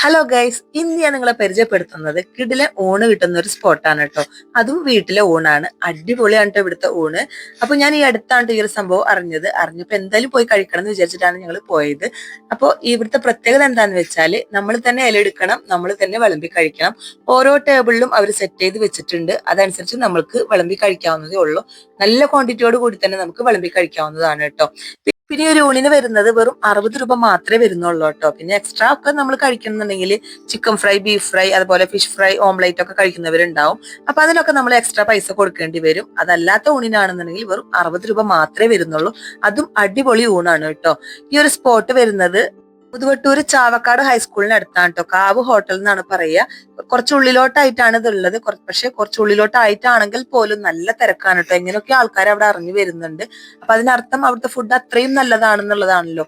Hello guys, ഇന്ന് ഞാൻ നിങ്ങളെ പരിചയപ്പെടുത്തുന്നത് കിടിലെ ഊണ് കിട്ടുന്ന ഒരു സ്പോട്ടാണ് കേട്ടോ. അതും വീട്ടിലെ ഊണാണ്. അടിപൊളിയാണ് കേട്ടോ ഇവിടുത്തെ ഊണ്. അപ്പൊ ഞാൻ ഈ അടുത്താണ് ഈ ഒരു സംഭവം അറിഞ്ഞപ്പോ എന്തായാലും പോയി കഴിക്കണം എന്ന് വിചാരിച്ചിട്ടാണ് ഞങ്ങൾ പോയത്. അപ്പോൾ ഇവിടുത്തെ പ്രത്യേകത എന്താന്ന് വെച്ചാല് നമ്മൾ തന്നെ ഇലയെടുക്കണം, നമ്മൾ തന്നെ വിളമ്പി കഴിക്കണം. ഓരോ ടേബിളിലും അവർ സെറ്റ് ചെയ്ത് വെച്ചിട്ടുണ്ട്. അതനുസരിച്ച് നമ്മൾക്ക് വിളമ്പി കഴിക്കാവുന്നതേ ഉള്ളൂ. നല്ല ക്വാണ്ടിറ്റിയോട് കൂടി തന്നെ നമുക്ക് വിളമ്പി കഴിക്കാവുന്നതാണ് കേട്ടോ. പിന്നെ ഒരു ഊണിന് വരുന്നത് വെറും 60 രൂപ മാത്രമേ വരുന്നുള്ളൂ കേട്ടോ. പിന്നെ എക്സ്ട്രാ ഒക്കെ നമ്മൾ കഴിക്കണമെന്നുണ്ടെങ്കിൽ ചിക്കൻ ഫ്രൈ, ബീഫ് ഫ്രൈ, അതുപോലെ ഫിഷ് ഫ്രൈ, ഓംലേറ്റ് ഒക്കെ കഴിക്കുന്നവരുണ്ടാവും. അപ്പൊ അതിനൊക്കെ നമ്മൾ എക്സ്ട്രാ പൈസ കൊടുക്കേണ്ടി വരും. അതല്ലാത്ത ഊണിനാണെന്നുണ്ടെങ്കിൽ വെറും 60 രൂപ മാത്രമേ വരുന്നുള്ളൂ. അതും അടിപൊളി ഊണാണ് കേട്ടോ. ഈ ഒരു സ്പോട്ട് വരുന്നത് പുതുവട്ടൂര് ചാവക്കാട് ഹൈസ്കൂളിന് അടുത്താണ് കേട്ടോ. കാവ് ഹോട്ടൽ എന്നാണ് പറയുക. കുറച്ച് ഉള്ളിലോട്ടായിട്ടാണ് ഇതുള്ളത്. പക്ഷെ കുറച്ച് ഉള്ളിലോട്ടായിട്ടാണെങ്കിൽ പോലും നല്ല തിരക്കാണ് കേട്ടോ. എങ്ങനെയൊക്കെ ആൾക്കാർ അവിടെ അറിഞ്ഞു വരുന്നുണ്ട്. അപ്പൊ അതിനർത്ഥം അവിടുത്തെ ഫുഡ് അത്രയും നല്ലതാണെന്നുള്ളതാണല്ലോ.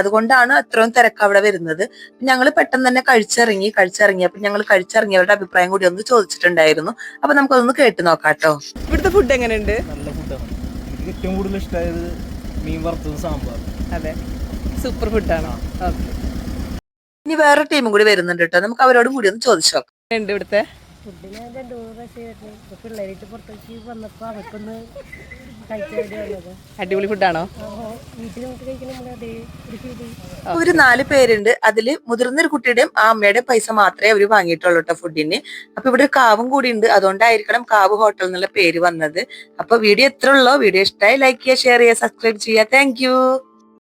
അതുകൊണ്ടാണ് അത്രയും തിരക്ക് അവിടെ വരുന്നത്. ഞങ്ങൾ പെട്ടെന്ന് തന്നെ കഴിച്ചിറങ്ങിയപ്പോൾ ഞങ്ങൾ കഴിച്ചിറങ്ങിയവരുടെ അഭിപ്രായം കൂടി ഒന്ന് ചോദിച്ചിട്ടുണ്ടായിരുന്നു. അപ്പൊ നമുക്കതൊന്ന് കേട്ട് നോക്കാം കേട്ടോ. ഇവിടുത്തെ ഫുഡ് എങ്ങനെയുണ്ട്? നല്ല ഫുഡാണ്. എനിക്ക് ഏറ്റവും കൂടുതൽ ഇഷ്ടമായത് മീൻ വറുത്തത്, സാമ്പാർ. അതെ, സൂപ്പർ ഫുഡാണ്. ഇനി വേറെ ടീമും കൂടി വരുന്നുണ്ട് കേട്ടോ. നമുക്ക് അവരോടും കൂടി ഒന്ന് ചോദിച്ചു നോക്കാം. ഉണ്ട് ഇവിടുത്തെ ഫുഡിന് 2 പ്രാവശ്യം പിള്ളേരായിട്ട് പുറത്തേക്ക് വന്നപ്പോൾ അവർക്കൊന്ന് അടിപൊളി ഫുഡാണോ? വീട്ടിൽ നമുക്ക് കഴിക്കുന്ന അതേ ഒരു ഫീലിംഗ്. ഒരു 4 പേരുണ്ട്. അതില് മുതിർന്ന ഒരു കുട്ടിയുടെയും ആ അമ്മയുടെയും പൈസ മാത്രമേ അവർ വാങ്ങിയിട്ടുള്ളൂ കേട്ടോ ഫുഡിന്. അപ്പൊ ഇവിടെ ഒരു കാവും കൂടി ഉണ്ട്. അതുകൊണ്ടായിരിക്കണം കാവ് ഹോട്ടൽ എന്നുള്ള പേര് വന്നത്. അപ്പൊ വീഡിയോ എത്ര ഉള്ളോ? വീഡിയോ ഇഷ്ടമായി ലൈക്ക് ചെയ്യുക, ഷെയർ ചെയ്യുക, സബ്സ്ക്രൈബ് ചെയ്യുക. താങ്ക്